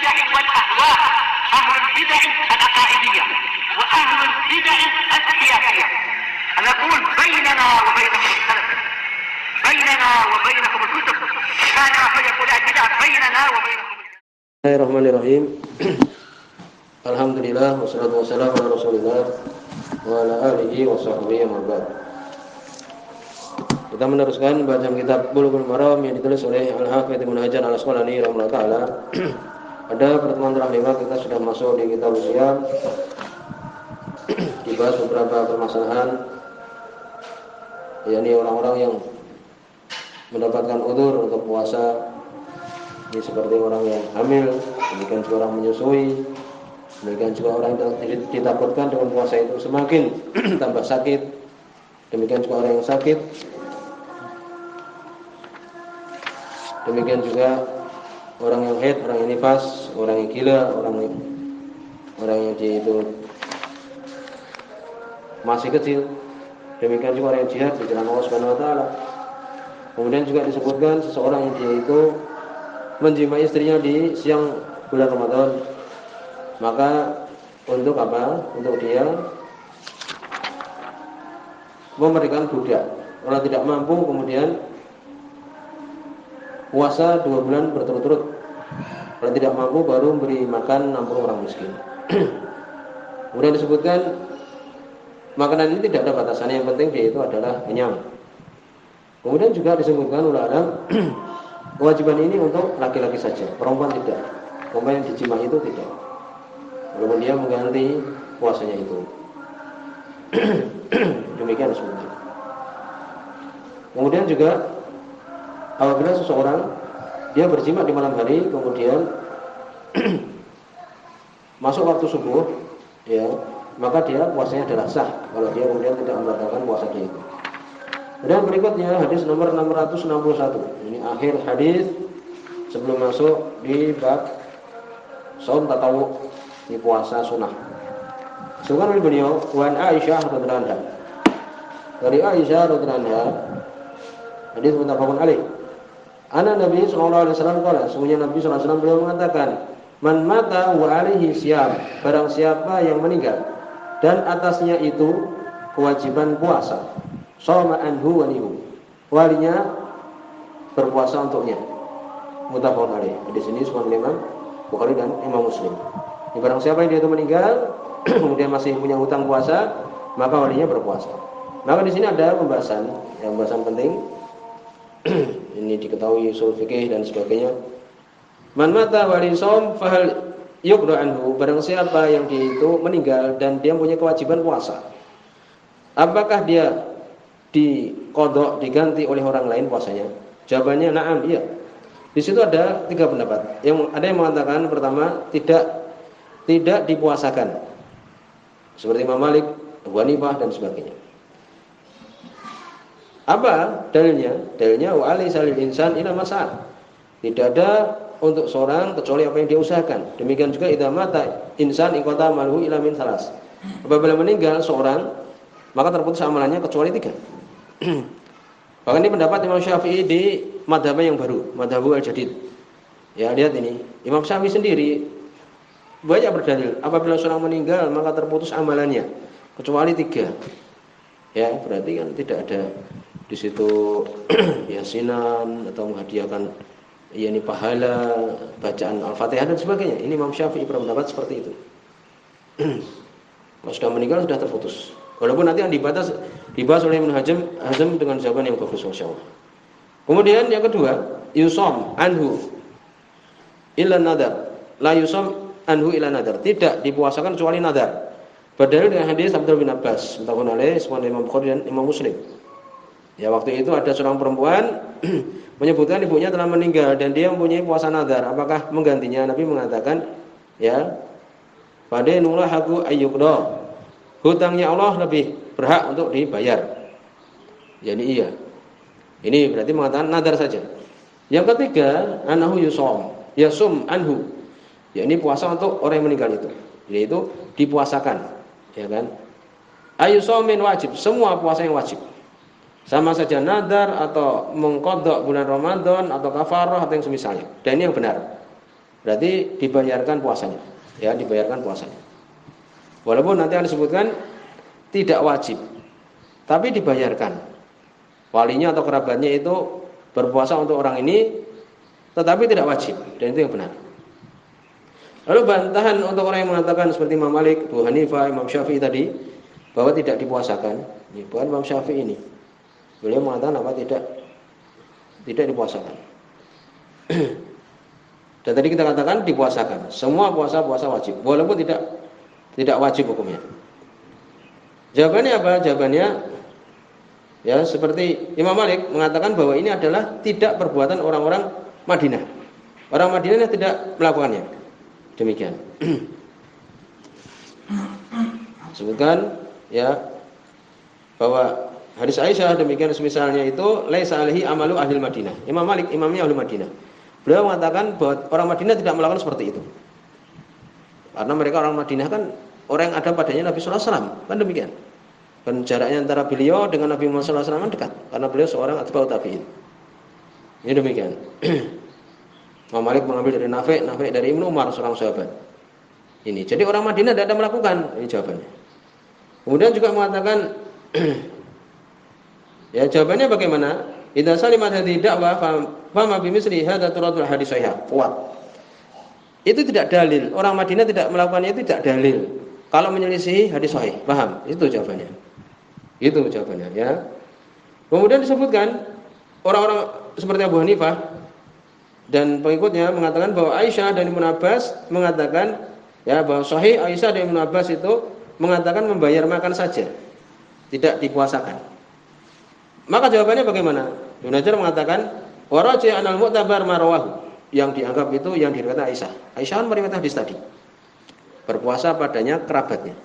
البدع والأهواء، أهل البدع العقائدية وأهل البدع السياسية. نقول بيننا وبينكم السلف، بيننا وبينكم الكتب، كان فيقول البدع بيننا وبينكم. Bismillahirrahmanirrahim. Alhamdulillah wassalatu wassalamu ala Rasulillah wa ala alihi wa sahbihi wa ba'd. Kita meneruskan bacaan kitab Bulughul Maram yang ditulis oleh Al-Hafidz Ibnu Hajar Al-Asqalani rahimahullah taala. Pada pertemuan terakhir kita sudah masuk di kitab Siyam, dibahas beberapa permasalahan, yakni orang-orang yang mendapatkan udzur untuk puasa. Ini seperti orang yang hamil, demikian juga orang menyusui, demikian juga orang yang ditakutkan dengan puasa itu semakin tambah sakit, demikian juga orang yang sakit, demikian juga orang yang haid, orang yang nifas, orang yang gila, orang yang dia itu masih kecil, demikian juga orang yang jihad di jalan Allah Subhanahu wa taala. Kemudian juga disebutkan seseorang yang dia itu menjimai istrinya di siang bulan Ramadan, maka untuk apa? Untuk dia memberikan budak. Kalau tidak mampu kemudian puasa 2 bulan berturut-turut. Kalau tidak mampu baru memberi makan 60 orang miskin. Kemudian disebutkan makanan ini tidak ada batasannya, yang penting dia itu adalah kenyang. Kemudian juga disebutkan ulama kewajiban ini untuk laki-laki saja, perempuan tidak. Perempuan yang dijimai itu tidak. Walaupun dia mengganti puasanya itu. Demikian sebenarnya. Kemudian juga apabila seseorang dia berjima di malam hari, kemudian masuk waktu subuh, ya, maka dia puasanya adalah sah. Kalau dia kemudian tidak membatalkan puasa dia itu. Dan berikutnya hadis nomor 661. Ini akhir hadis sebelum masuk di bab shaum tatawu, di puasa sunnah. Sebutkan oleh beliau, Wan Aisyah radhiyallahu anha. Dari Aisyah radhiyallahu anha, hadis muttafaqun alaih. Anna Nabi sallallahu alaihi wasallam qala, sesungguhnya Nabi sallallahu alaihi wasallam beliau mengatakan, "Man mata wa alaihi siyam," barang siapa yang meninggal dan atasnya itu kewajiban puasa. Shoma anhu walihu, walinya berpuasa untuknya. Muttafaqun alaih. Di sini semua Imam Bukhari dan Imam Muslim. Di barang siapa yang dia itu meninggal kemudian masih punya hutang puasa, maka walinya berpuasa. Maka di sini ada pembahasan penting. Ini diketahui usul fikih dan sebagainya. Man mata wali shaum fahal yuqda anhu, barang siapa yang dia itu meninggal dan dia punya kewajiban puasa, apakah dia diqadha, diganti oleh orang lain puasanya? Jawabannya na'am, iya. Di situ ada 3 pendapat. Ada yang mengatakan pertama tidak dipuasakan. Seperti Imam Malik, Abu Hanifah dan sebagainya. Apa dalilnya? Dalilnya wa alaysa lil insan ila mas'a. Tidak ada untuk seorang kecuali apa yang dia usahakan. Demikian juga idza mata insan iqata malhu ila min salas. Apabila meninggal seorang, maka terputus amalannya kecuali 3. Bahkan ini pendapat Imam Syafi'i di madhabnya yang baru, madhabu al-jadid. Ya, lihat ini. Imam Syafi'i sendiri banyak berdalil, apabila seorang meninggal maka terputus amalannya kecuali 3. Ya, berarti kan tidak ada di situ yasinan atau menghadiahkan yakni pahala bacaan Al-Fatihah dan sebagainya. Ini Imam Syafi'i berpendapat seperti itu. Kalau sudah meninggal sudah terputus. Walaupun nanti yang dibahas oleh Ibnu Hazm dengan jawaban yang bagus insyaallah. Kemudian yang kedua, yusam anhu illa nadar. La yusam anhu illa nadar. Tidak dipuasakan kecuali nadar. Berdalil dengan hadis Abdullah bin Abbas, muttafaqun alaih, riwayat Imam Bukhari dan Imam Muslim. Ya, waktu itu ada seorang perempuan menyebutkan ibunya telah meninggal dan dia mempunyai puasa nadar. Apakah menggantinya? Nabi mengatakan, ya, fadainullah haqqu ayyuqda. Hutangnya Allah lebih berhak untuk dibayar. Jadi iya. Ini berarti mengatakan nadar saja. Yang ketiga, anahu yasum anhu. Ya, ini puasa untuk orang yang meninggal itu. Yaitu dipuasakan, ya kan? Ayusomin wajib, semua puasa yang wajib. Sama saja nadar atau mengqadha bulan Ramadan atau kafarah atau yang semisalnya. Dan ini yang benar. berarti dibayarkan puasanya. Ya, dibayarkan puasanya. Walaupun nanti akan disebutkan tidak wajib, tapi dibayarkan. Walinya atau kerabatnya itu berpuasa untuk orang ini, tetapi tidak wajib, dan itu yang benar. Lalu bantahan untuk orang yang mengatakan seperti Imam Malik, Abu Hanifah, Imam Syafi'i tadi, bahwa tidak dipuasakan. Ini bukan Imam Syafi'i ini. Beliau mengatakan apa? Tidak dipuasakan. Dan tadi kita katakan dipuasakan. Semua puasa wajib, walaupun tidak wajib hukumnya. Jawabannya apa? Jawabannya ya seperti Imam Malik mengatakan bahwa ini adalah tidak perbuatan orang-orang Madinah. Orang Madinah tidak melakukannya. Demikian. Sebutkan ya bahwa hadis Aisyah demikian semisalnya itu laisa alaihi amalu ahli Madinah. Imam Malik imamnya ahli Madinah. Beliau mengatakan bahwa orang Madinah tidak melakukan seperti itu. Karena mereka orang Madinah kan orang yang ada padanya Nabi sallallahu alaihi wasallam, kan demikian. Dan jaraknya antara beliau dengan Nabi Muhammad sallallahu alaihi wasallam dekat karena beliau seorang atba'ut tabi'in. Ini demikian. Imam Malik mengambil dari Nafi' dari Ibnu Umar seorang sahabat. Ini. Jadi orang Madinah tidak ada melakukan, ini jawabannya. Kemudian juga mengatakan ya jawabannya bagaimana? Idza salimat hadhihi da'wah fa ma bimisli hadza turadul hadis sahih. Kuat. Itu tidak dalil. Orang Madinah tidak melakukannya itu tidak dalil. Kalau menyelisihi hadis sahih, paham? Itu jawabannya. Itu jawabannya ya. Kemudian disebutkan orang-orang seperti Abu Hanifah dan pengikutnya mengatakan bahwa Aisyah dan Ibnu Abbas mengatakan ya bahwa sahih Aisyah dan Ibnu Abbas itu mengatakan membayar makan saja, tidak dipuasakan. Maka jawabannya bagaimana? Ibnu Hajar mengatakan waraji anal mu'tabar marwahu, yang dianggap itu yang diriwayatkan Aisyah. Aisyah kan meriwayatkan hadis tadi. Berpuasa padanya kerabatnya.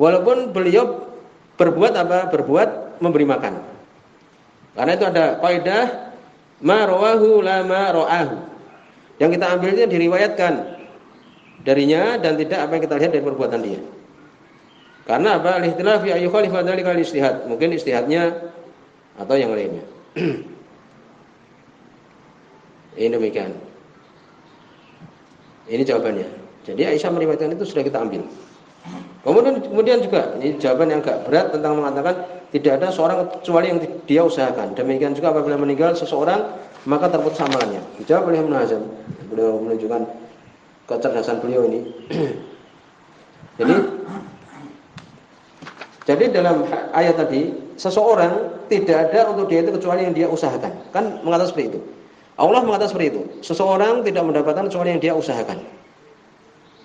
Walaupun beliau berbuat apa? Berbuat memberi makan. Karena itu ada kaidah ma rawahu la ma ra'ahu. Yang kita ambilnya diriwayatkan darinya dan tidak apa yang kita lihat dari perbuatan dia. Karena apa? Al-ihtilaf fi ayyi khalifa dzalika al-ijtihad. Mungkin ijtihadnya atau yang lainnya. Ini demikian. Ini jawabannya. Jadi Aisyah meriwayatkan itu sudah kita ambil. Kemudian juga ini jawaban yang agak berat tentang mengatakan tidak ada seorang kecuali yang dia usahakan. Demikian juga apabila meninggal seseorang maka terputus amalannya. Dijawab oleh Ibnu Hazm. Beliau menunjukkan kecerdasan beliau ini. Jadi dalam ayat tadi seseorang tidak ada untuk dia itu kecuali yang dia usahakan. Kan mengatakan seperti itu. Allah mengatakan seperti itu. Seseorang tidak mendapatkan kecuali yang dia usahakan.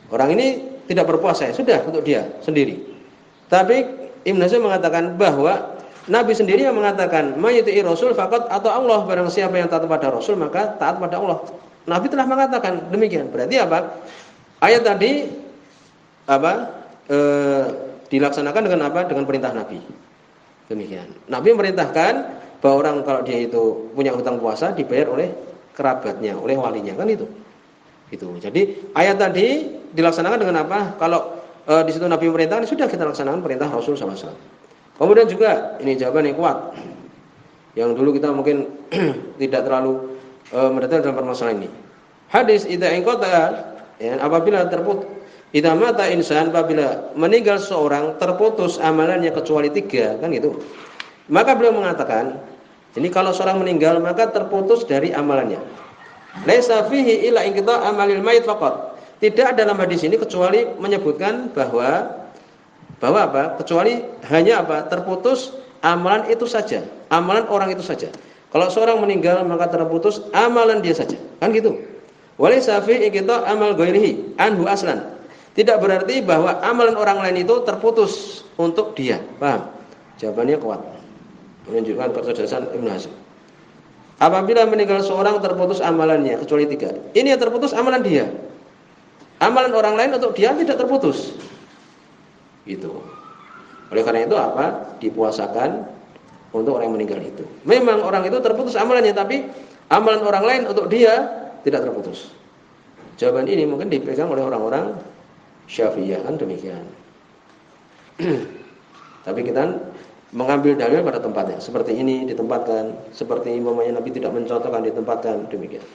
Orang ini tidak berpuasa, sudah untuk dia sendiri. Tapi Ibnu Hazm mengatakan bahwa Nabi sendiri yang mengatakan mayyuti'i Rasul faqat atau Allah, barang siapa yang taat pada Rasul maka taat pada Allah. Nabi telah mengatakan demikian. Berarti apa? Ayat tadi dilaksanakan dengan apa? Dengan perintah Nabi. Demikian. Nabi memerintahkan bahwa orang kalau dia itu punya hutang puasa dibayar oleh kerabatnya, oleh walinya, kan itu. Gitu. Jadi ayat tadi dilaksanakan dengan apa? Kalau di situ Nabi memerintahkan, sudah kita laksanakan perintah Rasul SAW. Kemudian juga ini jawaban yang kuat, yang dulu kita mungkin tidak terlalu mendetail dalam permasalahan ini. Hadis idza inqata, ya, apabila terputus, idza mata insan, apabila meninggal seorang terputus amalannya kecuali 3, kan gitu. Maka beliau mengatakan, jadi kalau seorang meninggal maka terputus dari amalannya. Laisa fihi illa inqita amalil mayit faqat. Tidak dalam hadis ini kecuali menyebutkan bahwa apa? Kecuali hanya apa? Terputus amalan itu saja. Amalan orang itu saja. Kalau seorang meninggal maka terputus amalan dia saja. Kan gitu. Walaisa fihi inqita amal ghairihi anhu aslan. Tidak berarti bahwa amalan orang lain itu terputus untuk dia. Paham? Jawabannya kuat. Menunjukkan kecerdasan Ibnu Hazm. Apabila meninggal seorang terputus amalannya kecuali 3. Ini yang terputus amalan dia. Amalan orang lain untuk dia tidak terputus. Gitu. Oleh karena itu apa? Dipuasakan untuk orang yang meninggal itu. Memang orang itu terputus amalannya, tapi amalan orang lain untuk dia tidak terputus. Jawaban ini mungkin dipegang oleh orang-orang Syafi'iyah, kan demikian. Tapi kita mengambil dalil pada tempatnya. Seperti ini ditempatkan, seperti umpamanya Nabi tidak mencontohkan ditempatkan, demikian.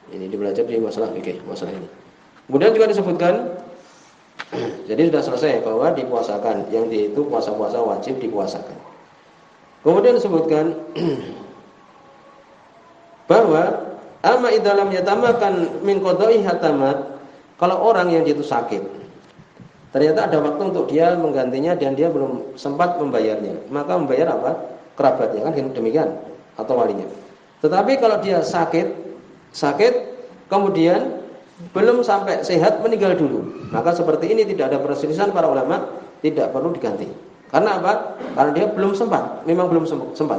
Ini dibelajar di masalah fikih, masalah ini. Kemudian juga disebutkan jadi sudah selesai bahwa dipuasakan, yang dia itu puasa-puasa wajib dipuasakan. Kemudian disebutkan bahwa amma idalam yatamakan min qada'i hatamat, kalau orang yang dia itu sakit, ternyata ada waktu untuk dia menggantinya dan dia belum sempat membayarnya, maka membayar apa? Kerabatnya, kan demikian, atau walinya. Tetapi kalau dia sakit kemudian belum sampai sehat, meninggal dulu, maka seperti ini tidak ada perselisihan para ulama, tidak perlu diganti. Karena apa? Karena dia belum sempat, memang belum sempat.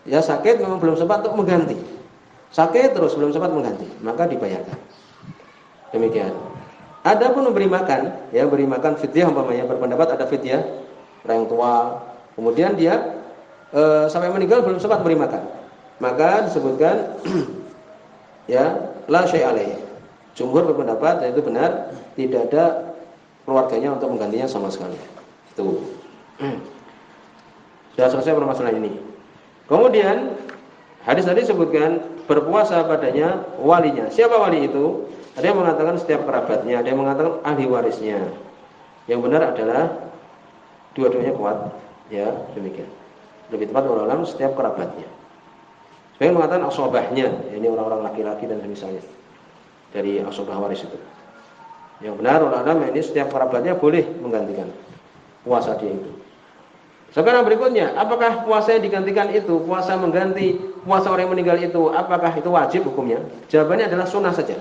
Ya sakit memang belum sempat untuk mengganti. Sakit terus belum sempat mengganti, maka dibayarkan. Demikian. Ada pun memberi makan, ya beri makan fidyah umpamanya, berpendapat ada fidyah orang tua, kemudian dia sampai meninggal belum sempat beri makan, maka disebutkan ya la syai' alaih. Jumhur berpendapat dan itu benar, tidak ada keluarganya untuk menggantinya sama sekali. Itu. Sudah selesai permasalahan ini. Kemudian hadis tadi sebutkan berpuasa padanya walinya. Siapa wali itu? Ada yang mengatakan setiap kerabatnya, ada yang mengatakan ahli warisnya. Yang benar adalah dua-duanya kuat, ya demikian. Lebih tepat ulama setiap kerabatnya. Sebagian mengatakan asobahnya, ini orang-orang laki-laki dan semisalnya dari asobah waris itu. Yang benar ulama ini setiap kerabatnya boleh menggantikan puasa dia itu. Sekarang berikutnya, apakah puasa yang digantikan itu, puasa mengganti puasa orang yang meninggal itu, apakah itu wajib hukumnya? Jawabannya adalah sunnah saja.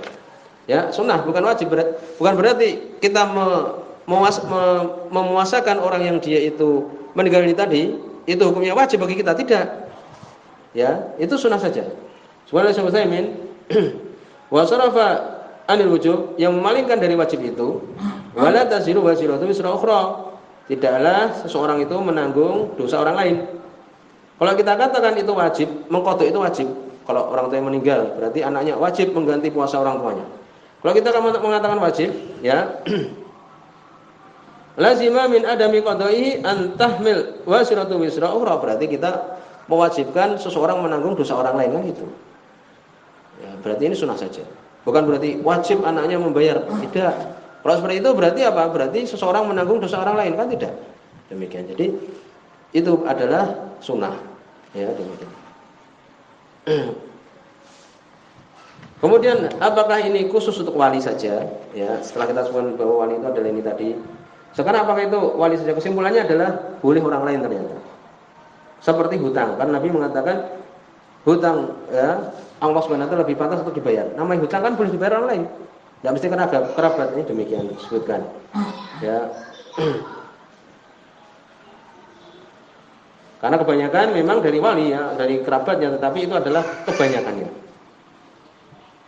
Ya, sunnah bukan wajib. Bukan berarti kita memuasakan orang yang dia itu meninggal ini tadi, itu hukumnya wajib bagi kita, tidak. Ya, itu sunnah saja. Subhanallah Utsaimin wa sarafa anil wujub, yang memalingkan dari wajib itu, wala taziru waziratu wisra ukhra. Tidaklah seseorang itu menanggung dosa orang lain. Kalau kita katakan itu wajib, mengqadha itu wajib. Kalau orang tua yang meninggal, berarti anaknya wajib mengganti puasa orang tuanya. Kalau kita mengatakan wajib, ya lazima min adami qada'ihi an tahmil wasiratu wisra ukhra, berarti kita mewajibkan seseorang menanggung dosa orang lain, kan gitu. Ya, berarti ini sunnah saja. Bukan berarti wajib anaknya membayar, tidak. Kalau seperti itu berarti apa? Berarti seseorang menanggung dosa orang lain, kan tidak. Demikian. Jadi itu adalah sunnah. Ya, demikian. Kemudian apakah ini khusus untuk wali saja? Ya, setelah kita sebutkan bahwa wali itu adalah ini tadi. Sekarang apakah itu wali saja? Kesimpulannya adalah boleh orang lain ternyata. Seperti hutang, kan Nabi mengatakan hutang, ya Allah Subhanahu wa taala lebih pantas untuk dibayar. Namanya hutang kan boleh dibayar orang lain. Tidak mesti karena kerabat, ini demikian disebutkan. Ya. Karena kebanyakan memang dari wali, ya, dari kerabatnya, tetapi itu adalah kebanyakannya.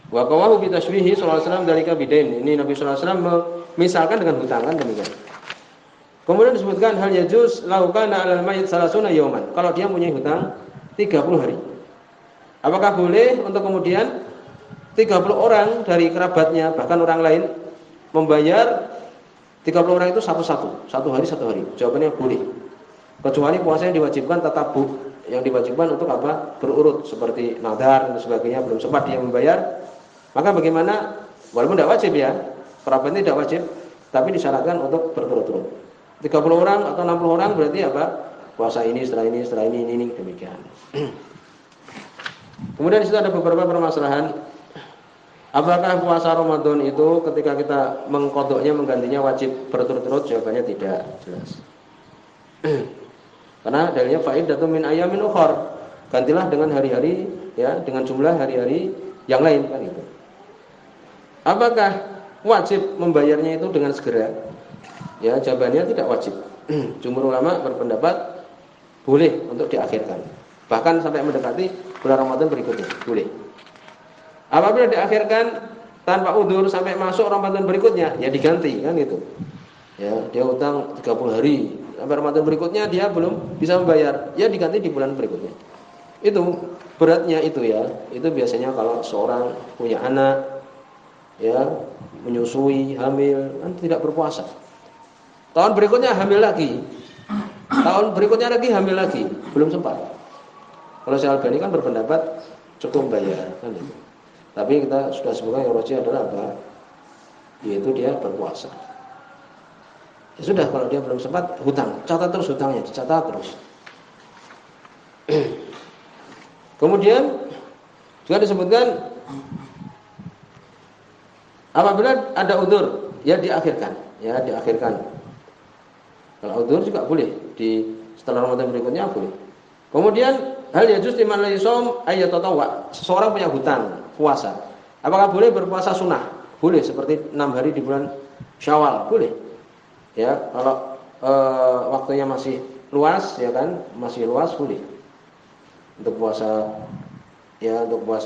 Wa qawahu bi tashbihi sallallahu alaihi wasallam dalika bidain. Ini Nabi sallallahu alaihi wasallam misalkan dengan hutang, kan demikian. Kemudian disebutkan hal yajuz laukana 'alal mayyit salasuna yauman. Kalau dia punya hutang 30 hari. Apakah boleh untuk kemudian 30 orang dari kerabatnya, bahkan orang lain, membayar 30 orang itu satu-satu, satu hari. Jawabannya boleh. Kecuali puasa yang diwajibkan tatabu, yang diwajibkan untuk apa? Berurut, seperti nadar dan sebagainya, belum sempat dia membayar. Maka bagaimana? Walaupun tidak wajib ya, kerabatnya tidak wajib, tapi disyaratkan untuk berturut-turut. 30 orang atau 60 orang berarti apa? Puasa ini, setelah ini, demikian. Kemudian di situ ada beberapa permasalahan. Apakah puasa Ramadan itu ketika kita mengqadha'nya, menggantinya wajib berturut-turut? Jawabannya tidak, jelas. Karena dalilnya faidatun min ayamin ukhar. Gantilah dengan hari-hari, ya, dengan jumlah hari-hari yang lain, kan itu. Apakah wajib membayarnya itu dengan segera? Ya, jawabannya tidak wajib. Jumhur ulama berpendapat boleh untuk diakhirkan. Bahkan sampai mendekati bulan Ramadan berikutnya, boleh. Apabila diakhirkan tanpa udzur sampai masuk Ramadan berikutnya, ya diganti, kan gitu. Ya, dia utang 30 hari, sampai Ramadan berikutnya dia belum bisa membayar, ya diganti di bulan berikutnya. Itu beratnya itu ya. Itu biasanya kalau seorang punya anak, ya, menyusui, hamil, kan tidak berpuasa. Tahun berikutnya hamil lagi. Tahun berikutnya lagi hamil lagi, belum sempat. Kalau Syekh Albani kan berpendapat cukup bayar, kan gitu. Tapi kita sudah sebutkan yang rajih adalah apa? Yaitu dia berpuasa. Ya sudah, kalau dia belum sempat, hutang, catat terus hutangnya, dicatat terus. Kemudian juga disebutkan apabila ada udzur, ya diakhirkan, Kalau udzur juga boleh setelah Ramadan berikutnya boleh. Kemudian hal yajuz liman la yusum ayyatatawwa. Seseorang punya hutang puasa. Apakah boleh berpuasa sunnah? Boleh, seperti 6 hari di bulan Syawal, boleh. Ya, kalau waktunya masih luas, ya kan? Masih luas boleh. Untuk puasa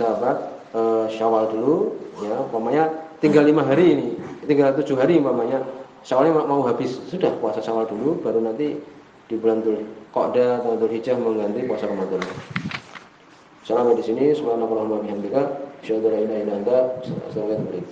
apa? Syawal dulu, ya, umpamanya tinggal 5 hari ini, tinggal 7 hari umpamanya. Syawalnya mau habis, sudah puasa Syawal dulu, baru nanti di bulan Dzulqa'dah atau Dzulhijjah mengganti puasa Ramadan. Sampai di sini, subhanallah wa bihamdika, asyhadu an la ilaha illa anta, astaghfiruka wa atubu ilaik.